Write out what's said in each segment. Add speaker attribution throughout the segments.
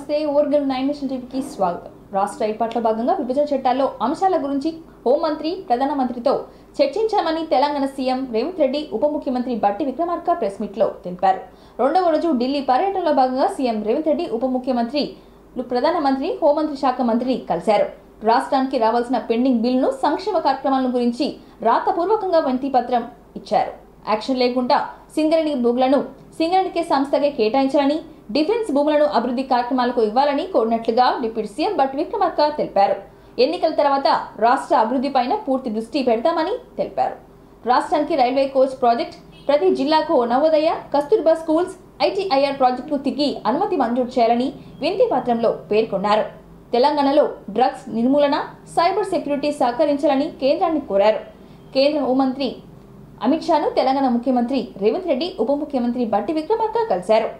Speaker 1: నమస్తే ఓర్గల్ 9 నేషన్ టీవీకి స్వాగతం. రాష్ట్ర ఏర్పాట్ల భాగంగా విభజన చట్టాల్లో అంశాల గురించి హోంమంత్రి ప్రధానమంత్రితో చర్చించామని తెలంగాణ సీఎం రేవంత్ రెడ్డి ఉప ముఖ్యమంత్రి బట్టి విక్రమార్క ప్రెస్ మీట్ లో తెలిపారు. రెండవ రోజు ఢిల్లీ పర్యటనలో భాగంగా సీఎం రేవంత్ రెడ్డి ఉప ముఖ్యమంత్రి ప్రధానమంత్రి హోంమంత్రి శాఖ మంత్రిని కలిశారు. రాష్ట్రానికి రావాల్సిన పెండింగ్ బిల్లును సంక్షేమ కార్యక్రమాల గురించి రాతపూర్వకంగా వినతి పత్రం ఇచ్చారు. యాక్షన్ లేకుండా సింగరేణి భూములను సింగరేణికే సంస్థకే కేటాయించాలని, డిఫెన్స్ భూములను అభివృద్ధి కార్యక్రమాలకు ఇవ్వాలని కోరినట్లుగా డిప్యూటీ సీఎం బట్టి విక్రమార్క తెలిపారు. ఎన్నికల తర్వాత రాష్ట్ర అభివృద్ధిపైన పూర్తి దృష్టి పెడతామని తెలిపారు. రాష్ట్రానికి రైల్వే కోచ్ ప్రాజెక్ట్, ప్రతి జిల్లాకు నవోదయ, కస్తూర్బా స్కూల్స్, ఐటీఐఆర్ ప్రాజెక్టుకు తిరిగి అనుమతి మంజూరు చేయాలని వినతి పత్రంలో పేర్కొన్నారు. తెలంగాణలో డ్రగ్స్ నిర్మూలన, సైబర్ సెక్యూరిటీ సహకరించాలని కేంద్రాన్ని కోరారు. కేంద్ర హోంమంత్రి అమిత్ షాను తెలంగాణ ముఖ్యమంత్రి రేవంత్ రెడ్డి ఉప ముఖ్యమంత్రి బట్టి విక్రమార్క కలిశారు.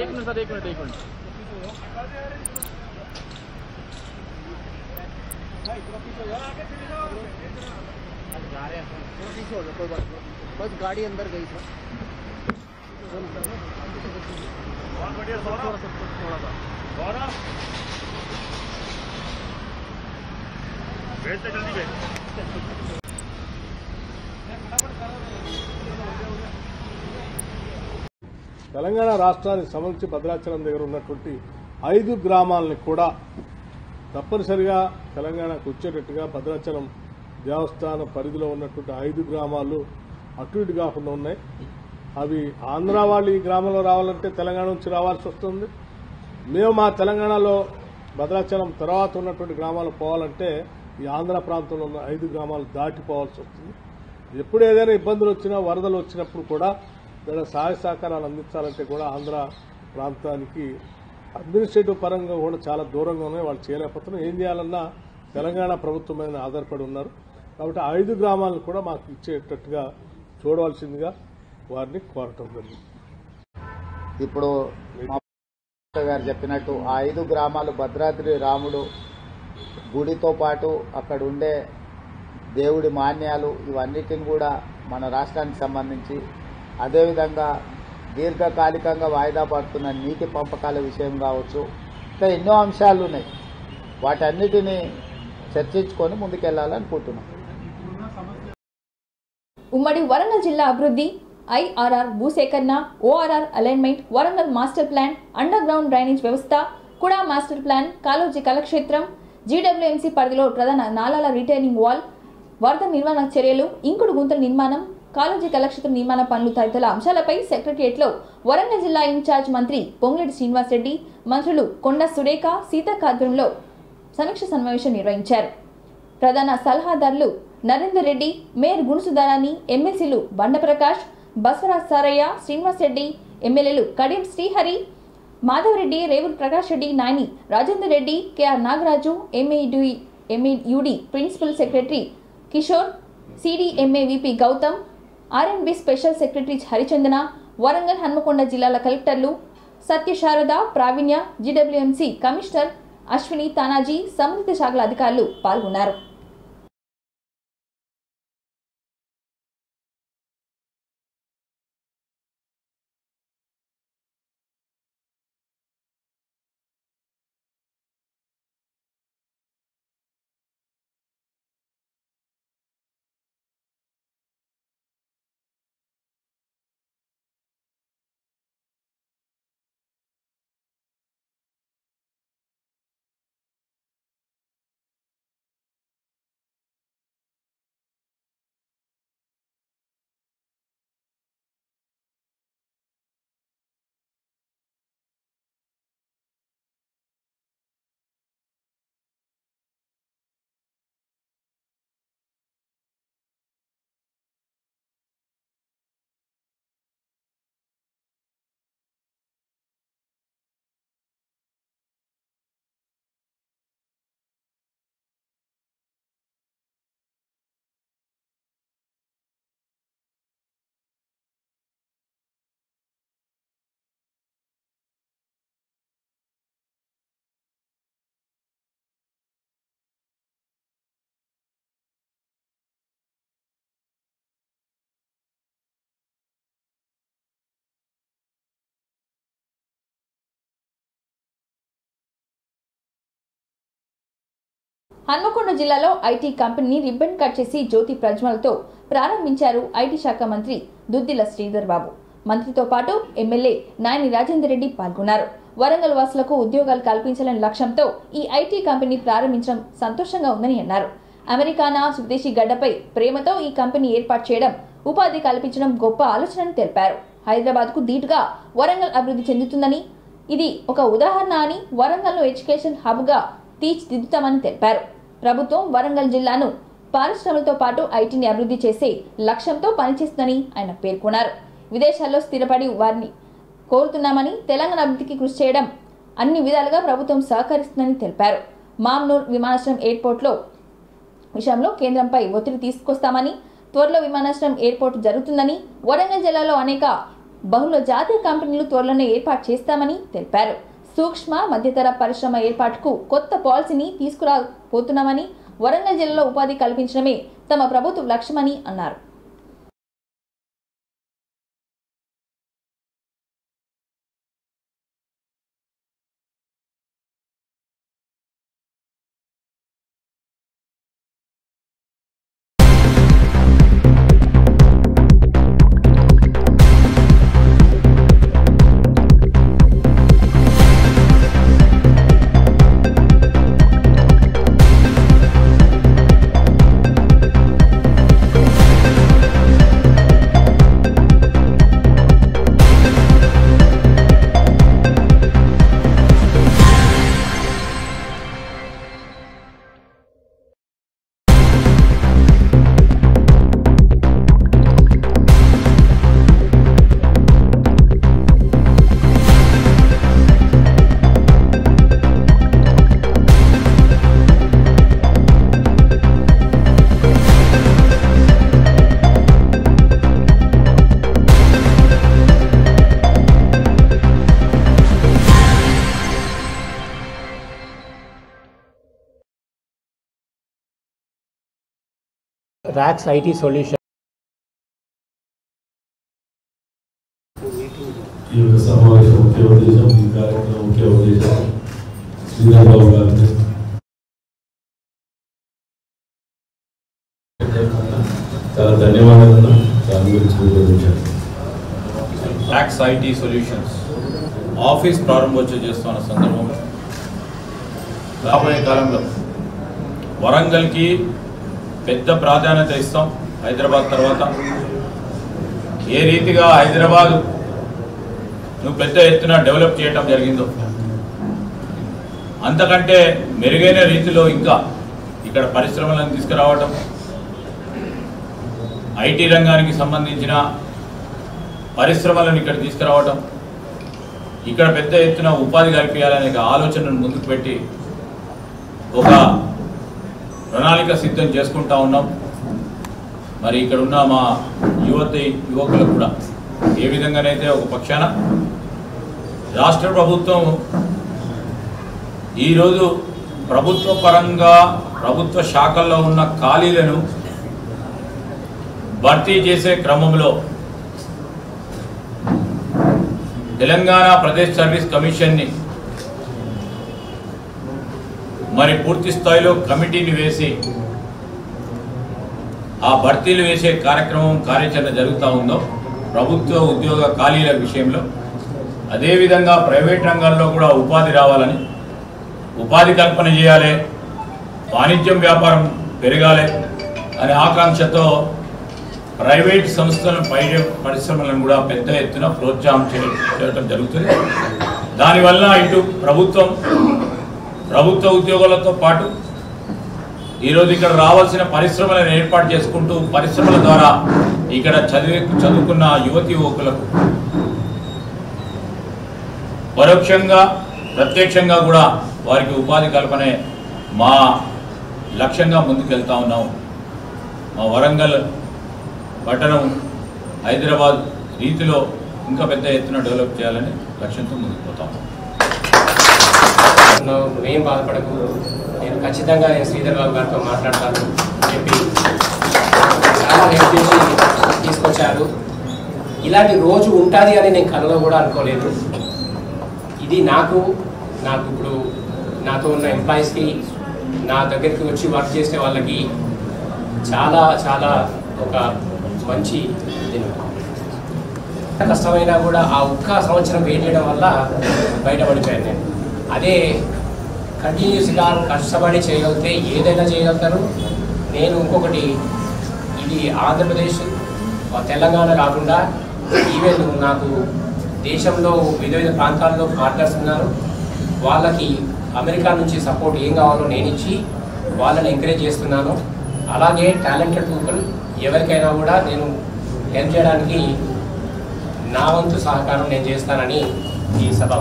Speaker 2: एक मिनट सर, एक मिनट बस गाड़ी अंदर गई सर। थोड़ा सा बैठ से जल्दी बैठ।
Speaker 3: తెలంగాణ రాష్ట్రానికి సంబంధించి భద్రాచలం దగ్గర ఉన్నటువంటి 5 గ్రామాలని కూడా తప్పనిసరిగా తెలంగాణకు వచ్చేటట్టుగా భద్రాచలం దేవస్థానం పరిధిలో ఉన్నటువంటి 5 గ్రామాలు అటు ఇటు కాకుండా ఉన్నాయి. అవి ఆంధ్ర వాళ్ళు ఈ గ్రామంలో రావాలంటే తెలంగాణ నుంచి రావాల్సి వస్తుంది. మేము మా తెలంగాణలో భద్రాచలం తర్వాత ఉన్నటువంటి గ్రామాలు పోవాలంటే ఈ ఆంధ్ర ప్రాంతంలో ఉన్న 5 గ్రామాలు దాటిపోవాల్సి వస్తుంది. ఎప్పుడు ఏదైనా ఇబ్బందులు వచ్చినా, వరదలు వచ్చినప్పుడు కూడా ఇక్కడ సహాయ సహకారాలు అందించాలంటే కూడా ఆంధ్ర ప్రాంతానికి అడ్మినిస్ట్రేటివ్ పరంగా కూడా చాలా దూరంగా ఉన్నాయి. వాళ్ళు చేయలేకపోతున్నారు. ఏం చేయాలన్నా తెలంగాణ ప్రభుత్వం మీద ఆధారపడి ఉన్నారు. కాబట్టి 5 గ్రామాలను కూడా మాకు ఇచ్చేటట్టుగా చూడవలసిందిగా వారిని కోరటం జరిగింది.
Speaker 4: ఇప్పుడు గారు చెప్పినట్టు ఆ 5 గ్రామాలు భద్రాద్రి రాముడు గుడితో పాటు అక్కడ ఉండే దేవుడి మాన్యాలు ఇవన్నిటిని కూడా మన రాష్ట్రానికి సంబంధించి, అదేవిధంగా దీర్ఘకాలికంగా వాయిదా పడుతున్న నీటి పంపకాల విషయం కావచ్చు, ఇంకా ఎన్నో అంశాలు ఉన్నాయి. వాటన్నిటిని చర్చించుకొని ముందుకెళ్లాలనుకుంటున్నాం.
Speaker 1: ఉమ్మడి వరంగల్ జిల్లా అభివృద్ధి, ఐఆర్ఆర్ భూసేకరణ, ORR alignment, Warangal master plan, under ground drainage వ్యవస్థ, కుడా master plan, Kaloji Kalakshetram, GWMC పరిధిలో ప్రధాన నాలాల రిటైనింగ్ వాల్, వరద నిర్వహణ చర్యలు, ఇంకుడు గుంతల నిర్మాణం, కాళోజీ కళాక్షేత్ర నిర్మాణ పనులు తదితర అంశాలపై సెక్రటరియట్లో వరంగల్ జిల్లా ఇన్ఛార్జ్ మంత్రి పొంగులేటి శ్రీనివాసరెడ్డి, మంత్రులు కొండ సురేఖ, సీతక్క ఆధ్వర్యంలో సమీక్ష సమావేశం నిర్వహించారు. ప్రధాన సలహాదారులు నరేందర్ రెడ్డి, మేయర్ గుణసుధారాణి, ఎమ్మెల్సీలు బండప్రకాష్, బసవరాజ్ సారయ్య, శ్రీనివాసరెడ్డి, ఎమ్మెల్యేలు Kadiyam Srihari, Madhavareddy, Revuri Prakash Reddy, Nayani Rajender Reddy, KR Nagaraju, MAUD principal secretary Kishore, CDMA VP Gautam, RNB special secretary Harichandana, Warangal Hanamkonda జిల్లాల కలెక్టర్లు సత్యశారద, ప్రావీణ్య, జీడబ్ల్యూఎంసీ కమిషనర్ అశ్విని, తానాజీ, సంబంధిత శాఖల అధికారులు పాల్గొన్నారు. హన్మకొండ జిల్లాలో ఐటీ కంపెనీని రిబ్బన్ కట్ చేసి జ్యోతి ప్రజ్వలతో ప్రారంభించారు ఐటీ శాఖ మంత్రి దుద్దిల శ్రీధర్ బాబు. మంత్రితో పాటు ఎమ్మెల్యే నాయని రాజేందర్ రెడ్డి పాల్గొన్నారు. వరంగల్ వాసులకు ఉద్యోగాలు కల్పించాలనే లక్ష్యంతో ఈ ఐటీ కంపెనీ ప్రారంభించడం సంతోషంగా ఉందని అన్నారు. అమెరికానా స్వదేశీ గడ్డపై ప్రేమతో ఈ కంపెనీ ఏర్పాటు చేయడం, ఉపాధి కల్పించడం గొప్ప ఆలోచనని తెలిపారు. హైదరాబాద్కు ధీటుగా వరంగల్ అభివృద్ధి చెందుతుందని, ఇది ఒక ఉదాహరణ అని, వరంగల్ను ఎడ్యుకేషన్ హబ్గా తీర్చిదిద్దుతామని తెలిపారు. ప్రభుత్వం వరంగల్ జిల్లాను పారిశ్రమలతో పాటు ఐటీని అభివృద్ధి చేసే లక్ష్యంతో పనిచేస్తుందని ఆయన పేర్కొన్నారు. విదేశాల్లో స్థిరపడి వారిని కోరుతున్నామని, తెలంగాణ అభివృద్ధికి కృషి చేయడం అన్ని విధాలుగా ప్రభుత్వం సహకరిస్తుందని తెలిపారు. మామ్నూర్ విమానాశ్రయం ఎయిర్పోర్ట్లో విషయంలో కేంద్రంపై ఒత్తిడి తీసుకొస్తామని, త్వరలో విమానాశ్రయం ఎయిర్పోర్ట్ జరుగుతుందని, వరంగల్ జిల్లాలో అనేక బహుళ జాతీయ కంపెనీలు త్వరలోనే ఏర్పాటు చేస్తామని తెలిపారు. సూక్ష్మ మధ్యతర పరిశ్రమ ఏర్పాటుకు కొత్త పాలసీని తీసుకురాబోతున్నామని, వరంగల్ జిల్లాలో ఉపాధి కల్పించడమే తమ ప్రభుత్వ లక్ష్యమని అన్నారు.
Speaker 5: RACS IT solution.
Speaker 6: ఈ యొక్క సమావేశం ముఖ్య ఉద్దేశం, ఈ కార్యక్రమం ముఖ్య ఉద్దేశం శ్రీధర్ బాబు గారిని చాలా ధన్యవాదాలు. దాని గురించి వివరించారు.
Speaker 7: RACS IT సొల్యూషన్స్ ఆఫీస్ ప్రారంభోత్సవం చేస్తున్న సందర్భంలో రాబోయే కాలంలో వరంగల్కి పెద్ద ప్రాధాన్యత ఇస్తాం. హైదరాబాద్ తర్వాత ఏ రీతిగా హైదరాబాద్ నువ్వు పెద్ద ఎత్తున డెవలప్ చేయటం జరిగిందో అంతకంటే మెరుగైన రీతిలో ఇంకా ఇక్కడ పరిశ్రమలను తీసుకురావటం, ఐటీ రంగానికి సంబంధించిన పరిశ్రమలను ఇక్కడ తీసుకురావటం, ఇక్కడ పెద్ద ఎత్తున ఉపాధి కల్పించాలనే ఆలోచనను ముందుకు పెట్టి ఒక ప్రణాళిక సిద్ధం చేసుకుంటా ఉన్నాం. మరి ఇక్కడ ఉన్న మా యువకులకు కూడా ఏ విధంగానైతే ఒక పక్షాన రాష్ట్ర ప్రభుత్వం ఈరోజు ప్రభుత్వ పరంగా ప్రభుత్వ శాఖల్లో ఉన్న ఖాళీలను భర్తీ చేసే క్రమంలో తెలంగాణ ప్రదేశ్ సర్వీస్ కమిషన్ని మరి పూర్తి స్థాయిలో కమిటీని వేసి ఆ భర్తీలు వేసే కార్యాచరణ జరుగుతూ ఉందో ప్రభుత్వ ఉద్యోగ ఖాళీల విషయంలో, అదేవిధంగా ప్రైవేట్ రంగాల్లో కూడా ఉపాధి రావాలని, ఉపాధి కల్పన చేయాలి, వాణిజ్యం వ్యాపారం పెరగాలి అనే ఆకాంక్షతో ప్రైవేట్ సంస్థలను పరిశ్రమలను కూడా పెద్ద ఎత్తున ప్రోత్సాహం చేయడం జరుగుతుంది. దానివల్ల ఇటు ప్రభుత్వ ఉద్యోగులతో పాటు ఈరోజు ఇక్కడ రావాల్సిన పరిశ్రమలను ఏర్పాటు చేసుకుంటూ పరిశ్రమల ద్వారా ఇక్కడ చదువుకున్న యువకులకు పరోక్షంగా ప్రత్యక్షంగా కూడా వారికి ఉపాధి కల్పనే మా లక్ష్యంగా ముందుకెళ్తా ఉన్నాం. మా వరంగల్ పట్టణం హైదరాబాద్ రీతిలో ఇంకా పెద్ద ఎత్తున డెవలప్ చేయాలని లక్ష్యంతో ముందుకు పోతాం.
Speaker 5: ఏం బాధపడకు, నేను ఖచ్చితంగా శ్రీధర్ బాబు గారితో మాట్లాడతాను చెప్పి చాలా హెల్ప్ చేసి తీసుకొచ్చారు. ఇలాంటి రోజు ఉంటుంది అని నేను కలలో కూడా అనుకోలేదు. ఇది నాకు ఇప్పుడు నాతో ఉన్న ఎంప్లాయీస్కి నా దగ్గరికి వచ్చి వర్క్ చేసే వాళ్ళకి చాలా చాలా ఒక మంచి దినం. కష్టమైనా కూడా ఆ ఒక్క సంవత్సరం వెయిట్ చేయడం వల్ల బయటపడిపోయాను నేను. అదే కంటిన్యూస్గా కష్టపడి చేయగలిగితే ఏదైనా చేయగలుగుతారు. నేను ఇంకొకటి, ఇది ఆంధ్రప్రదేశ్ తెలంగాణ కాకుండా ఈవెన్ నాకు దేశంలో వివిధ ప్రాంతాల్లో పార్ట్నర్స్ ఉన్నారు. వాళ్ళకి అమెరికా నుంచి సపోర్ట్ ఏం కావాలో నేను ఇచ్చి వాళ్ళని ఎంకరేజ్ చేస్తున్నాను. అలాగే టాలెంటెడ్ పీపుల్ ఎవరికైనా కూడా నేను హెల్ప్ చేయడానికి నా వంతు సహకారం నేను చేస్తానని ఈ సభ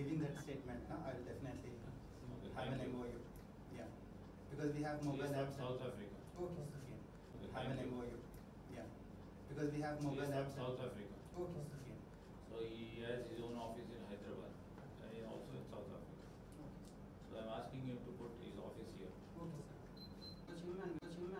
Speaker 8: giving that statement, I will definitely have an MOU. Yeah, because we have mobile apps.
Speaker 7: South Africa.
Speaker 8: Okay. Have an MOU. Yeah, because we have mobile apps.
Speaker 7: South Africa.
Speaker 8: Okay.
Speaker 7: So he has his own office in Hyderabad and also in South Africa. So I'm asking him to put his office here.
Speaker 8: Okay, sir. Touch him and we will.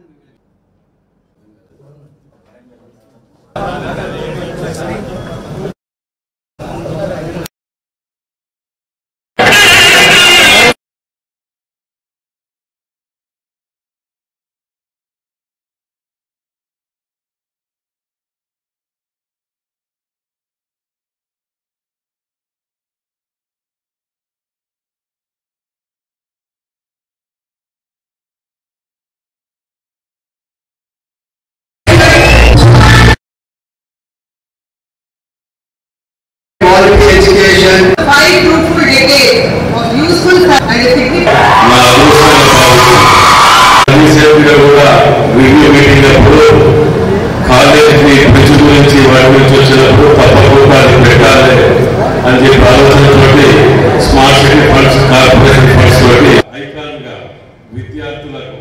Speaker 9: Education. 5 fruitful decades of useful and effective.
Speaker 6: Video meeting అప్పుడు college bridge గురించి వాటి గురించి వచ్చినప్పుడు తప్పకుండా అది పెట్టాలి అని చెప్పి ఆలోచనతోటి smart city funds, corporation funds తోటి ఐకాన్ గా విద్యార్థులకు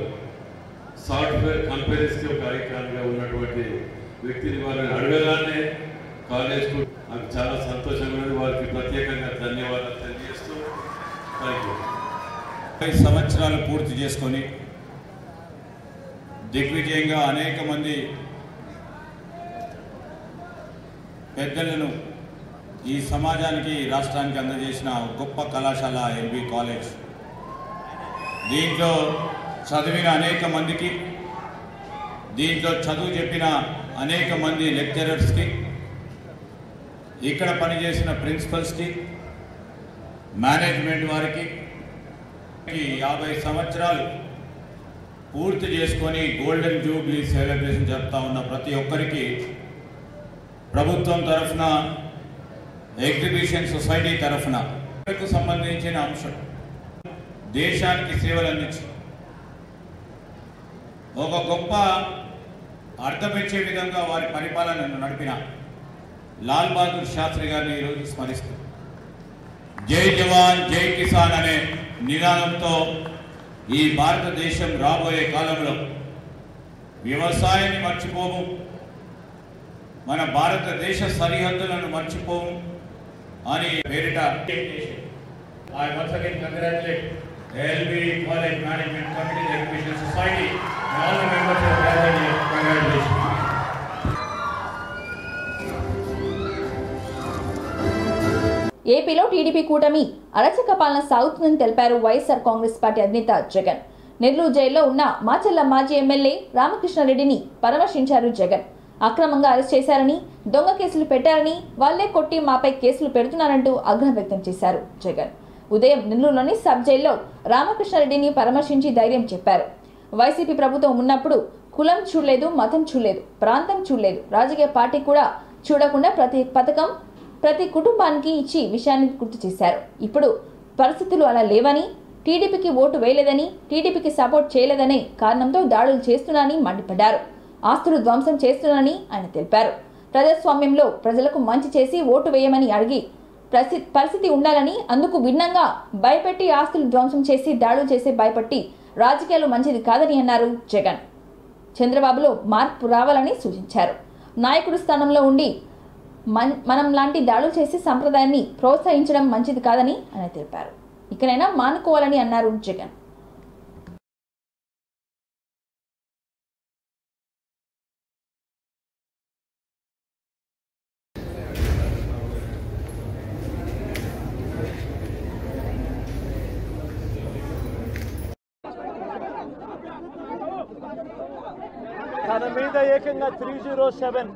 Speaker 6: సాఫ్ట్వేర్ కంపెనీస్ కి ఒక ఐకాన్ గా ఉన్నటువంటి వ్యక్తిని వారిని అడగగానే కాలేజ్ కు నాకు చాలా సంతోషంగా ఉంది. వారికి ప్రత్యేకంగా ధన్యవాదాలు తెలియజేస్తూ థ్యాంక్ యూ. 5 సంవత్సరాలు పూర్తి చేసుకొని దిగ్విజయంగా అనేక మంది పెద్దలను ఈ సమాజానికి రాష్ట్రానికి అందజేసిన గొప్ప కళాశాల ఎల్బీ కాలేజ్. దీంట్లో చదివిన అనేక మందికి, దీంట్లో చదువు చెప్పిన అనేక మంది లెక్చరర్స్కి, ఇక్కడ పనిచేసిన ప్రిన్సిపల్స్కి, మేనేజ్మెంట్ వారికి 50 సంవత్సరాలు పూర్తి చేసుకొని గోల్డెన్ జూబ్లీ సెలబ్రేషన్ జరుపుతా ఉన్న ప్రతి ఒక్కరికి ప్రభుత్వం తరఫున, ఎగ్జిబిషన్ సొసైటీ తరఫున సంబంధించిన అంశం దేశానికి సేవలు అందించి ఒక గొప్ప అర్థమిచ్చే విధంగా వారి పరిపాలనను నడిపిన లాల్ బహదూర్ శాస్త్రి గారిని ఈరోజు స్మరిస్తూ జై జవాన్ జై కిసాన్ అనే నినాదంతో ఈ భారతదేశం రాబోయే కాలంలో వ్యవసాయాన్ని మర్చిపోము, మన భారతదేశ సరిహద్దులను మర్చిపోము అని పేరిట I once again congratulate LB College Management Committee, the Education Society, and all the members of the gathering. Congratulations.
Speaker 1: ఏపీలో టీడీపీ కూటమి అరచక పాలన సాగుతుందని తెలిపారు వైఎస్ఆర్ కాంగ్రెస్ పార్టీ అధినేత జగన్. నెల్లూరు జైల్లో ఉన్న మాచర్ల మాజీ ఎమ్మెల్యే రామకృష్ణారెడ్డిని పరామర్శించారు జగన్. అక్రమంగా అరెస్ట్ చేశారని, దొంగ కేసులు పెట్టారని, వాళ్లే కొట్టి మాపై కేసులు పెడుతున్నారంటూ ఆగ్రహం వ్యక్తం చేశారు జగన్. ఉదయం నెల్లూరులోని సబ్ జైల్లో రామకృష్ణారెడ్డిని పరామర్శించి ధైర్యం చెప్పారు. వైసీపీ ప్రభుత్వం ఉన్నప్పుడు కులం చూడలేదు, మతం చూడలేదు, ప్రాంతం చూడలేదు, రాజకీయ పార్టీ కూడా చూడకుండా ప్రతి పథకం ప్రతి కుటుంబానికి ఇచ్చి విషయాన్ని గుర్తు చేశారు. ఇప్పుడు పరిస్థితులు అలా లేవని, టీడీపీకి ఓటు వేయలేదని, టీడీపీకి సపోర్ట్ చేయలేదనే కారణంతో దాడులు చేస్తున్నారని మండిపడ్డారు. ఆస్తులు ధ్వంసం చేస్తున్నారని ఆయన తెలిపారు. ప్రజాస్వామ్యంలో ప్రజలకు మంచి చేసి ఓటు వేయమని అడిగి పరిస్థితి ఉండాలని, అందుకు భిన్నంగా భయపెట్టి ఆస్తులు ధ్వంసం చేసి దాడులు చేసి భయపట్టి రాజకీయాలు మంచిది కాదని అన్నారు జగన్. చంద్రబాబులో మార్పు రావాలని సూచించారు. నాయకుడి స్థానంలో ఉండి మనం లాంటి దాడులు చేసి సంప్రదాయాన్ని ప్రోత్సహించడం మంచిది కాదని ఆయన తెలిపారు. ఇకనైనా మానుకోవాలని అన్నారు జగన్.
Speaker 10: తన మీద ఏకంగా 307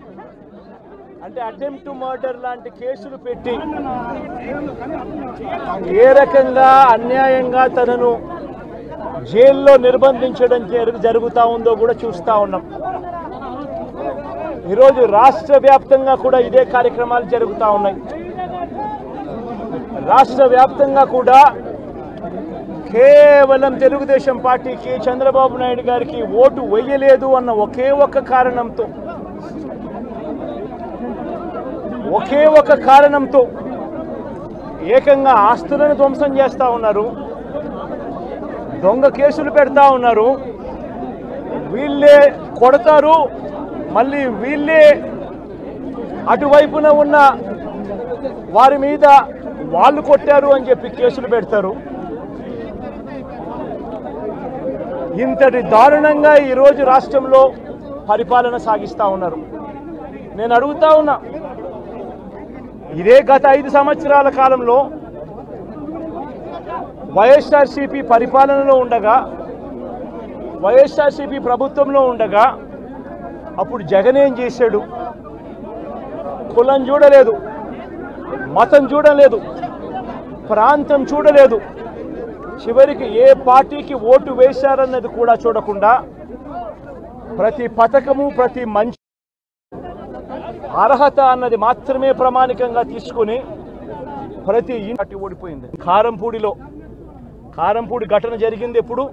Speaker 10: అంటే అటెంప్ట్ మర్డర్ లాంటి కేసులు పెట్టి ఏ రకంగా అన్యాయంగా తనను జైల్లో నిర్బంధించడం జరుగుతూ ఉందో కూడా చూస్తూ ఉన్నాం. ఈరోజు రాష్ట్ర వ్యాప్తంగా కూడా ఇదే కార్యక్రమాలు జరుగుతూ ఉన్నాయి. రాష్ట్ర వ్యాప్తంగా కూడా కేవలం తెలుగుదేశం పార్టీకి, చంద్రబాబు నాయుడు గారికి ఓటు వేయలేదు అన్న ఒకే ఒక కారణంతో ఏకంగా ఆస్తులను ధ్వంసం చేస్తూ ఉన్నారు, దొంగ కేసులు పెడతా ఉన్నారు. వీళ్ళే కొడతారు, మళ్ళీ వీళ్ళే అటువైపున ఉన్న వారి మీద వాళ్ళు కొట్టారు అని చెప్పి కేసులు పెడతారు. ఇంతటి దారుణంగా ఈరోజు రాష్ట్రంలో పరిపాలన సాగిస్తూ ఉన్నారు. నేను అడుగుతా ఉన్నా, ఇదే గత 5 సంవత్సరాల కాలంలో వైఎస్ఆర్సీపీ పరిపాలనలో ఉండగా, వైఎస్ఆర్సీపీ ప్రభుత్వంలో ఉండగా అప్పుడు జగన్ ఏం చేశాడు? కులం చూడలేదు, మతం చూడలేదు, ప్రాంతం చూడలేదు, చివరికి ఏ పార్టీకి ఓటు వేశారన్నది కూడా చూడకుండా ప్రతి పథకము, ప్రతి మంచి అర్హత అన్నది మాత్రమే ప్రామాణికంగా తీసుకుని ప్రతి ఇంటి ఓడిపోయింది. కారంపూడి ఘటన జరిగింది ఎప్పుడు?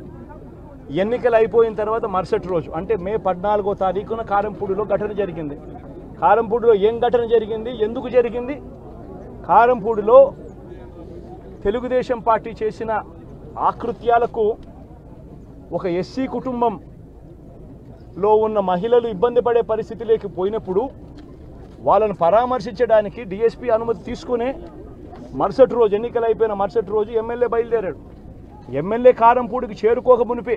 Speaker 10: ఎన్నికలు అయిపోయిన తర్వాత మరుసటి రోజు, అంటే మే 14వ తారీఖున కారంపూడిలో ఘటన జరిగింది. కారంపూడిలో ఏం ఘటన జరిగింది, ఎందుకు జరిగింది? కారంపూడిలో తెలుగుదేశం పార్టీ చేసిన ఆకృత్యాలకు ఒక ఎస్సీ కుటుంబంలో ఉన్న మహిళలు ఇబ్బంది పడే పరిస్థితిలోకి పోయినప్పుడు వాళ్ళను పరామర్శించడానికి డిఎస్పీ అనుమతి తీసుకుని మరుసటి రోజు, ఎన్నికలు అయిపోయిన మరుసటి రోజు ఎమ్మెల్యే బయలుదేరాడు. ఎమ్మెల్యే కారంపూడికి చేరుకోక మునిపే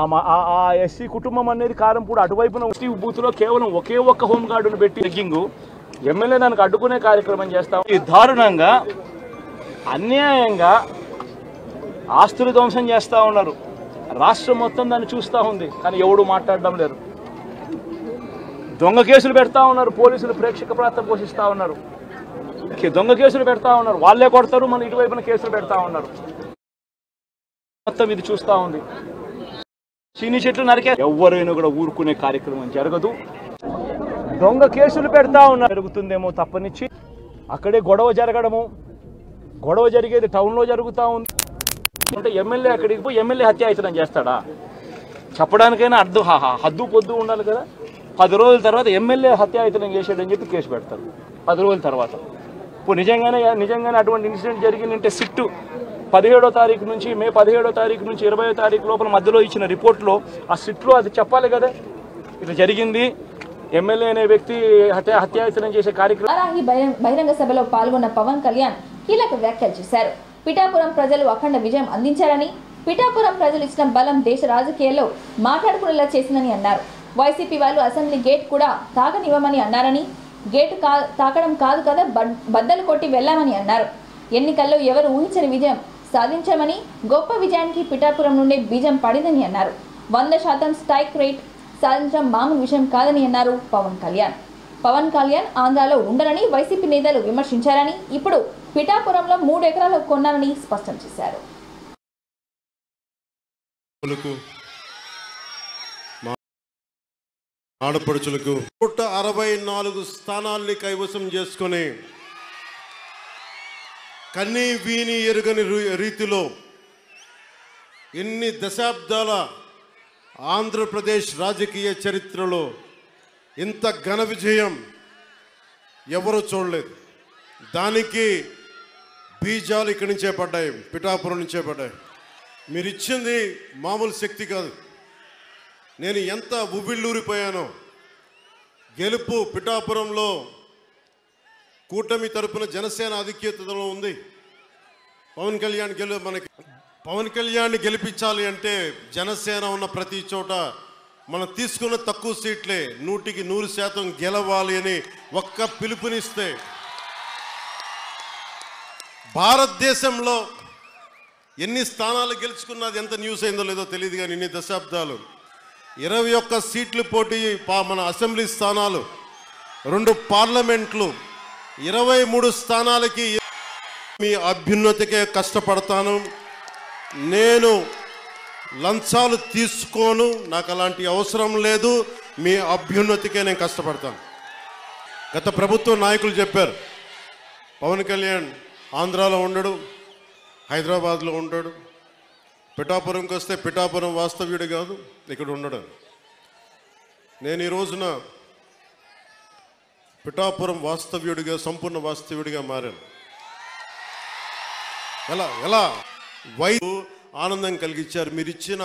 Speaker 10: ఆ ఎస్సీ కుటుంబం అనేది కారంపూడి అటువైపున బూత్లో కేవలం ఒకే ఒక్క హోంగార్డును పెట్టి చెక్కింగు ఎమ్మెల్యే దానికి అడ్డుకునే కార్యక్రమం చేస్తాం. ఈ దారుణంగా అన్యాయంగా ఆస్తులు ధ్వంసం చేస్తూ ఉన్నారు. రాష్ట్రం మొత్తం దాన్ని చూస్తూ ఉంది, కానీ ఎవడు మాట్లాడడం లేదు. దొంగ కేసులు పెడతా ఉన్నారు, పోలీసులు ప్రేక్షక పాత్ర పోషిస్తూ ఉన్నారు. దొంగ కేసులు పెడతా ఉన్నారు, వాళ్ళే కొడతారు, మన ఇటువైపున కేసులు పెడతా ఉన్నారు. మొత్తం ఇది చూస్తూ ఉంది. చీని చెట్లు నరికే ఎవరైనా కూడా ఊరుకునే కార్యక్రమం జరగదు. దొంగ కేసులు పెడతా ఉన్నారు, జరుగుతుందేమో తప్పనిచ్చి అక్కడే గొడవ జరగడము. గొడవ జరిగేది టౌన్లో జరుగుతూ ఉంది అంటే ఎమ్మెల్యే అక్కడికి పోయి ఎమ్మెల్యే హత్యాయతనం చేస్తాడా? చెప్పడానికైనా హద్దు పొద్దు ఉండాలి కదా. 10 రోజుల తర్వాత ఎమ్మెల్యే హత్యాయతనం చేసాడని చెప్పి కేసు పెడతారు 10 రోజుల తర్వాత. ఇప్పుడు నిజంగానే అటువంటి ఇన్సిడెంట్ జరిగిందంటే సిట్టు 17వ తారీఖు నుంచి, మే 17వ తారీఖు నుంచి 20వ తారీఖు లోపల మధ్యలో ఇచ్చిన రిపోర్ట్లో ఆ సిట్లో అది చెప్పాలి కదా, ఇట్లా జరిగింది, ఎమ్మెల్యే అనే వ్యక్తి హత్యాయతనం చేసే కార్యక్రమం.
Speaker 1: బహిరంగ సభలో పాల్గొన్న పవన్ కళ్యాణ్ కీలక వ్యాఖ్యలు చేశారు. పిఠాపురం ప్రజలు అఖండ విజయం అందించారని, పిఠాపురం ప్రజలు ఇచ్చిన బలం దేశ రాజకీయాల్లో మాట్లాడుకునేలా చేసిందని అన్నారు. వైసీపీ వాళ్ళు అసెంబ్లీ గేట్ కూడా తాగనివ్వమని అన్నారని, గేటు తాకడం కాదు కదా బద్దలు కొట్టి వెళ్లామని అన్నారు. ఎన్నికల్లో ఎవరు ఊహించని విజయం సాధించామని, గొప్ప విజయానికి పిఠాపురం నుండే బీజం పడిందని అన్నారు. 100% స్ట్రైక్ రేట్ సాధించడం మామూలు విషయం కాదని అన్నారు పవన్ కళ్యాణ్. పవన్ కళ్యాణ్ ఆంధ్రాలో ఉండరని వైసీపీ నేతలు విమర్శించారని, ఇప్పుడు పిఠాపురంలో 3 ఎకరాలు కొన్నారని స్పష్టం చేశారు.
Speaker 11: ఆడపడుచులకు 164 స్థానాల్ని కైవసం చేసుకుని కన్నీ వీని ఎరుగని రీతిలో ఎన్ని దశాబ్దాల ఆంధ్రప్రదేశ్ రాజకీయ చరిత్రలో ఇంత ఘన విజయం ఎవరు చూడలేదు. దానికి బీజాలు ఇక్కడి నుంచే పడ్డాయి, పిఠాపురం నుంచే పడ్డాయి. మీరు ఇచ్చింది మామూలు శక్తి కాదు. నేను ఎంత ఉవ్విళ్ళూరిపోయానో. గెలుపు పిఠాపురంలో కూటమి తరపున జనసేన ఆధిక్యతలో ఉంది. పవన్ కళ్యాణ్ గెలిపించాలి అంటే జనసేన ఉన్న ప్రతి చోట మనం తీసుకున్న తక్కువ సీట్లే 100కి 100% గెలవాలి అని ఒక్క పిలుపునిస్తే భారతదేశంలో ఎన్ని స్థానాలు గెలుచుకున్నది ఎంత న్యూస్ అయిందో లేదో తెలియదు, కానీ ఇన్ని దశాబ్దాలు 21 సీట్లు పోటీ, మన అసెంబ్లీ స్థానాలు, 2 పార్లమెంట్లు, 23 స్థానాలకి మీ అభ్యున్నతికే కష్టపడతాను. నేను లంచాలు తీసుకోను, నాకు అలాంటి అవసరం లేదు. మీ అభ్యున్నతికే నేను కష్టపడతాను. గత ప్రభుత్వ నాయకులు చెప్పారు, పవన్ కళ్యాణ్ ఆంధ్రాలో ఉండడు, హైదరాబాద్లో ఉంటాడు, పిఠాపురంకి వస్తే పిఠాపురం వాస్తవ్యుడు కాదు, ఇక్కడ ఉండడు. నేను ఈ రోజున పిఠాపురం వాస్తవ్యుడిగా, సంపూర్ణ వాస్తవ్యుడిగా మారాను. ఎలా ఆనందం కలిగించారు. మీరు ఇచ్చిన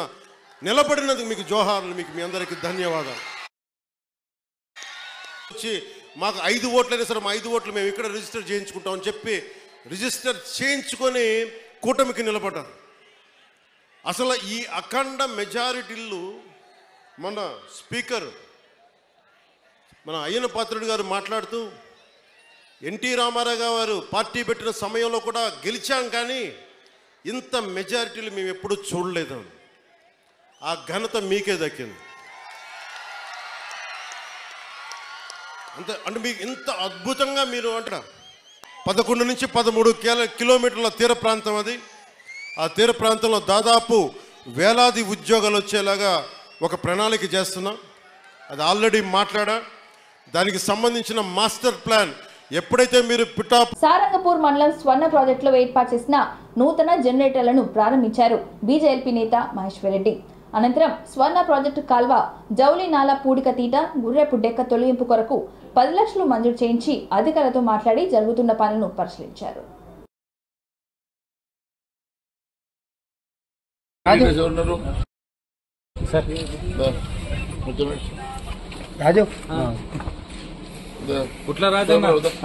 Speaker 11: నిలబడినందుకు మీకు జోహార్లు, మీకు మీ అందరికీ ధన్యవాదాలు. వచ్చి మాకు 5 ఓట్లైనా సరే, మా 5 ఓట్లు మేము ఇక్కడ రిజిస్టర్ చేయించుకుంటామని చెప్పి రిజిస్టర్ చేయించుకొని కూటమికి నిలబడ్డారు. అసలు ఈ అఖండ మెజారిటీలు మన స్పీకర్ మన అయ్యన పాత్రుడు గారు మాట్లాడుతూ, ఎన్టీ రామారావు గారు పార్టీ పెట్టిన సమయంలో కూడా గెలిచాం, కానీ ఇంత మెజారిటీలు మేము ఎప్పుడూ చూడలేదు. ఆ ఘనత మీకే దక్కింది. అంటే మీకు ఇంత అద్భుతంగా మీరు అంటారు. 11 నుంచి 13 కిలోమీటర్ల తీర ప్రాంతం అది. ఆ తీర ప్రాంతంలో దాదాపు వేలాది ఉద్యోగాలు వచ్చేలాగా ఒక ప్రణాళిక చేస్తున్నాం. అది ఆల్రెడీ మాట్లాడా. దానికి సంబంధించిన మాస్టర్ ప్లాన్ ఎప్పుడైతే మీరు
Speaker 1: సారంగపూర్ మండలం స్వర్ణ ప్రాజెక్టులో ఏర్పాటు చేసిన నూతన జనరేటర్లను ప్రారంభించారు బీజేపీ నేత మహేశ్వర్ రెడ్డి. అనంతరం స్వర్ణ ప్రాజెక్టు కాల్వ జౌలి నాలా పూడిక తీట, గుర్రెపు డెక్క తొలగింపు కొరకు 10 లక్షలు మంజూరు చేయించి అధికారులతో మాట్లాడి జరుగుతున్న పనులను పరిశీలించారు.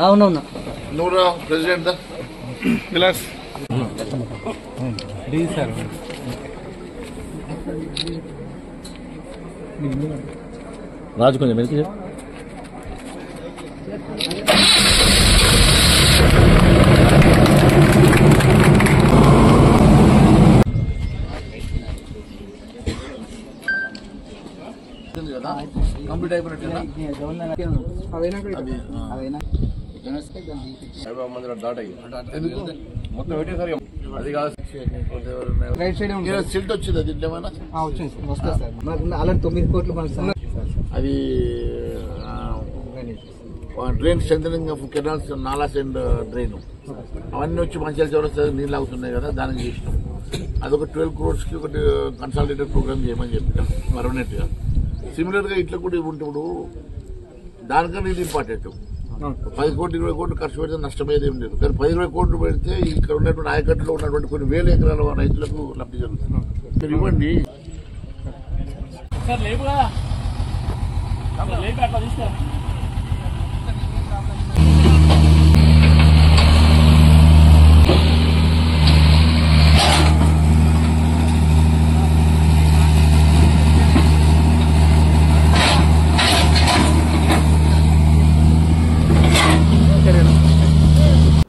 Speaker 2: అవునవును
Speaker 6: నూరా ప్రెసిడెంట్
Speaker 10: రాజు కొంచెం వెనక్కి చెప్పు.
Speaker 2: కంప్లీట్ అయిపోయినట్టు
Speaker 6: మొత్తం పెట్టేసరి అది కాదు.
Speaker 2: రైట్ సైడ్
Speaker 6: సిల్ట్ వచ్చింది, అది ఏమైనా
Speaker 2: వచ్చింది వస్తుంది సార్. అలాంటి 9 కోట్లు
Speaker 6: అది drain strengthening of canals, nallahs and drain అవన్నీ వచ్చి మంచిగా చౌరస్తా నీళ్ళు అవుతున్నాయి కదా, దానికి చేసినాం. అదొక 12 crores కి ఒకటి కన్సాలిడేటెడ్ ప్రోగ్రామ్ చేయమని చెప్పినాం పర్మనెంట్ గా. సిమిలర్ గా ఇట్లా కూడా ఉంటే ఇప్పుడు దానికన్నా ఇది ఇంపార్టెంట్. 10 కోట్లు 20 కోట్లు ఖర్చు పెడితే నష్టమేది ఏం లేదు, కానీ 10-20 కోట్లు పెడితే ఇక్కడ ఉన్నటువంటి ఆయకట్టులో ఉన్నటువంటి కొన్ని వేల ఎకరాల రైతులకు లబ్ధి జరుగుతుంది. మీరు ఇవ్వండి.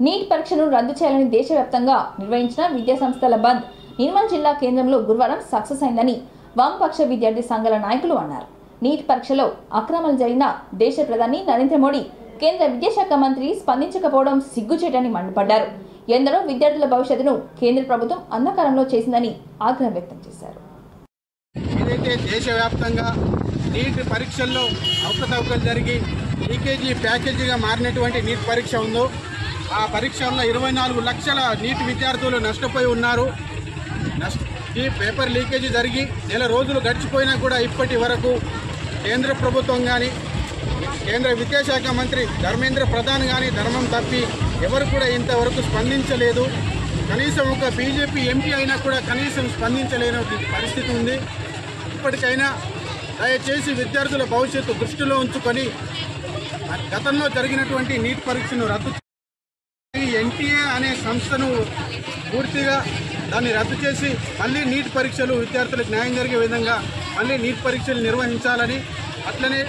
Speaker 1: నీట్ పరీక్షను రద్దు చేయాలని దేశవ్యాప్తంగా నిర్వహించిన విద్యాసంస్థల బంద్ నిర్మల్ జిల్లా కేంద్రంలో గురువారం సక్సెస్ అయిందని వామపక్ష విద్యార్థి సంఘాల నాయకులు అన్నారు. నీట్ పరీక్షలో అక్రమాలు జరిగిన దేశ ప్రధాని నరేంద్ర మోడీ కేంద్ర విద్యాశాఖ మంత్రి స్పందించకపోవడం సిగ్గుచేటని మండిపడ్డారు. ఎందరో విద్యార్థుల భవిష్యత్తును కేంద్ర ప్రభుత్వం అంధకారంలో చేసిందని ఆగ్రహం వ్యక్తం చేశారు.
Speaker 12: ఏదైతే దేశవ్యాప్తంగా నీట్ పరీక్షల్లో అవకతవకలు జరిగి లీకేజీ ప్యాకేజీగా మారినటువంటి నీట్ పరీక్ష ఉందో ఆ పరీక్షల్లో 24 లక్షల నీట్ విద్యార్థులు నష్టపోయి ఉన్నారు. ఈ పేపర్ లీకేజీ జరిగి నెల రోజులు గడిచిపోయినా కూడా ఇప్పటి వరకు కేంద్ర ప్రభుత్వం కానీ కేంద్ర విద్యాశాఖ మంత్రి ధర్మేంద్ర ప్రధాన్ కానీ ధర్మం తప్పి ఎవరు కూడా ఇంతవరకు స్పందించలేదు. కనీసం ఒక బీజేపీ ఎంపీ అయినా కూడా కనీసం స్పందించలేని పరిస్థితి ఉంది. ఇప్పటికైనా దయచేసి విద్యార్థుల భవిష్యత్తు దృష్టిలో ఉంచుకొని గతంలో జరిగినటువంటి నీట్ పరీక్షను రద్దు ఎన్టీఏ అనే సంస్థను పూర్తిగా దాన్ని రద్దు చేసి మళ్ళీ నీట్ పరీక్షలు విద్యార్థులకు న్యాయం జరిగే విధంగా మళ్ళీ నీట్ పరీక్షలు నిర్వహించాలని, అట్లనే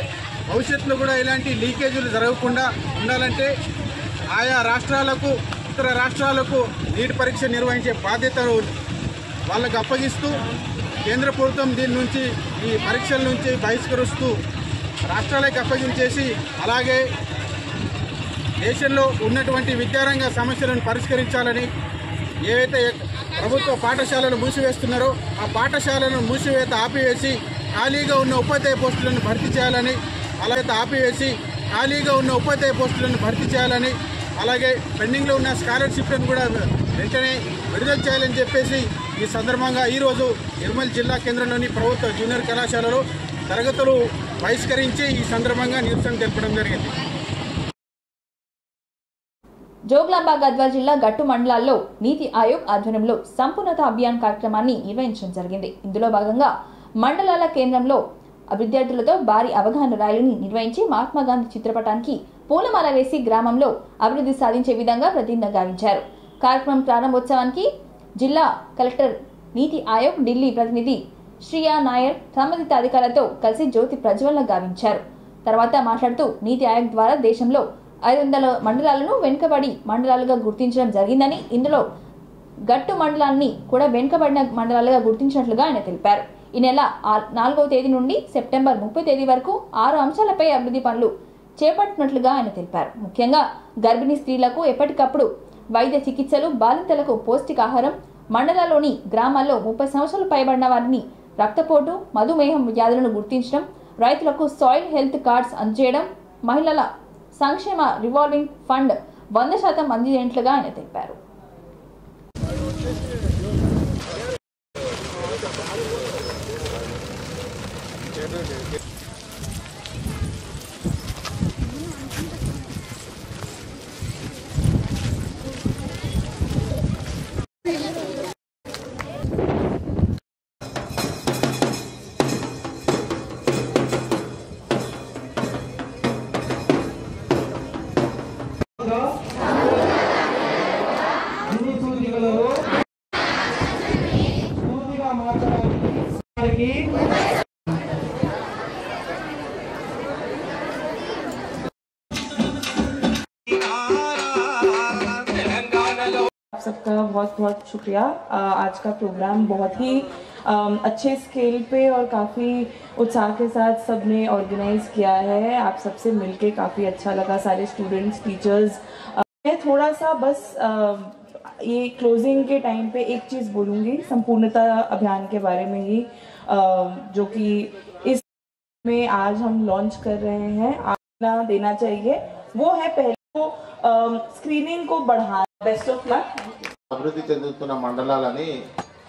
Speaker 12: భవిష్యత్తులో కూడా ఇలాంటి లీకేజీలు జరగకుండా ఉండాలంటే ఆయా రాష్ట్రాలకు ఇతర రాష్ట్రాలకు నీట్ పరీక్ష నిర్వహించే బాధ్యతను వాళ్ళకు అప్పగిస్తూ కేంద్ర ప్రభుత్వం దీని నుంచి ఈ పరీక్షల నుంచి బహిష్కరిస్తూ రాష్ట్రాలకు అప్పగించేసి అలాగే దేశంలో ఉన్నటువంటి విద్యారంగ సమస్యలను పరిష్కరించాలని, ఏవైతే ప్రభుత్వ పాఠశాలలు మూసివేస్తున్నారో ఆ పాఠశాలను మూసివేత ఆపివేసి ఖాళీగా ఉన్న ఉపాధ్యాయ పోస్టులను భర్తీ చేయాలని, అలాగే ఆపివేసి ఖాళీగా ఉన్న ఉపాధ్యాయ పోస్టులను భర్తీ చేయాలని, అలాగే పెండింగ్లో ఉన్న స్కాలర్షిప్లను కూడా వెంటనే విడుదల చేయాలని చెప్పేసి ఈ సందర్భంగా ఈరోజు నిర్మల్ జిల్లా కేంద్రంలోని ప్రభుత్వ జూనియర్ కళాశాలలో తరగతులు బహిష్కరించి ఈ సందర్భంగా నిరసన తెలపడం జరిగింది.
Speaker 1: జోగులాంబ గద్వాల్ జిల్లా గట్టు మండలాల్లో నీతి ఆయోగ్ ఆధ్వర్యంలో సంపూర్ణత అభియాన్ కార్యక్రమాన్ని నిర్వహించడం జరిగింది. ఇందులో భాగంగా మండలాల కేంద్రంలో విద్యార్థులతో భారీ అవగాహన ర్యాలీని నిర్వహించి మహాత్మాగాంధీ చిత్రపటానికి పూలమాల వేసి గ్రామంలో అభివృద్ధి సాధించే విధంగా ప్రతిజ్ఞ గావించారు. కార్యక్రమం ప్రారంభోత్సవానికి జిల్లా కలెక్టర్ నీతి ఆయోగ్ ఢిల్లీ ప్రతినిధి శ్రియా నాయర్ సంబంధిత అధికారులతో కలిసి జ్యోతి ప్రజ్వలన గావించారు. తర్వాత మాట్లాడుతూ నీతి ఆయోగ్ ద్వారా దేశంలో 500 మండలాలను వెనుకబడి మండలాలుగా గుర్తించడం జరిగిందని, ఇందులో గట్టు మండలాన్ని కూడా వెనుకబడిన మండలాలుగా గుర్తించినట్లుగా ఆయన తెలిపారు. ఈ నెల 4వ తేదీ నుండి సెప్టెంబర్ 30 తేదీ వరకు 6 అంశాలపై అభివృద్ధి పనులు చేపట్టినట్లుగా ఆయన తెలిపారు. ముఖ్యంగా గర్భిణీ స్త్రీలకు ఎప్పటికప్పుడు వైద్య చికిత్సలు, బాలింతలకు పౌష్టికాహారం, మండలాల్లోని గ్రామాల్లో 30 సంవత్సరాలు పైబడిన వారిని రక్తపోటు, మధుమేహం వ్యాధులను గుర్తించడం, రైతులకు సాయిల్ హెల్త్ కార్డ్స్ అందజేయడం, మహిళల సంక్షేమ రివాల్వింగ్ ఫండ్ 100% అందించినట్లుగా ఆయన తెలిపారు.
Speaker 13: सबका बहुत बहुत शुक्रिया। आज का प्रोग्राम बहुत ही अच्छे स्केल पे और काफ़ी उत्साह के साथ सबने ऑर्गेनाइज किया है। आप सबसे मिलके काफ़ी अच्छा लगा, सारे स्टूडेंट्स, टीचर्स। मैं थोड़ा सा बस ये क्लोजिंग के टाइम पे एक चीज़ बोलूँगी संपूर्णता अभियान के बारे में ही, जो कि इस में आज हम लॉन्च कर रहे हैं। आपको देना चाहिए वो है पहले तो स्क्रीनिंग को बढ़ाना। Best of luck.
Speaker 4: అభివృద్ధి చెందుతున్న మండలాలని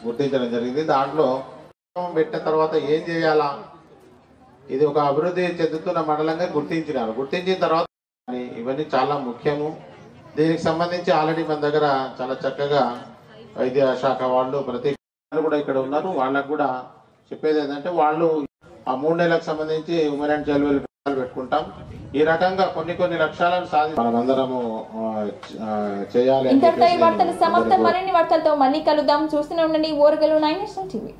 Speaker 4: గుర్తించడం జరిగింది. దాంట్లో పెట్టిన తర్వాత ఏం చేయాలా, ఇది ఒక అభివృద్ధి చెందుతున్న మండలంగా గుర్తించినారు. గుర్తించిన తర్వాత ఇవన్నీ చాలా ముఖ్యము. దీనికి సంబంధించి ఆల్రెడీ మన దగ్గర చాలా చక్కగా వైద్య శాఖ వాళ్ళు ప్రతి కూడా ఇక్కడ ఉన్నారు. వాళ్ళకు కూడా చెప్పేది ఏంటంటే వాళ్ళు ఆ 3 నెలలకు సంబంధించి ఉమెన్ అండ్ చైల్డ్ వెల్ఫేర్ పెట్టుకుంటాం. ఈ రకంగా కొన్ని లక్ష్యాలను సాధించి మనమందరము చేయాలి.
Speaker 1: ఇంతటితో ఈ వార్తలు సమాప్తం. మరిన్ని వార్తలతో మళ్ళీ కలుద్దాం. చూస్తూనే ఉండండి ఓరగలు 9 నేషనల్ టీవీ.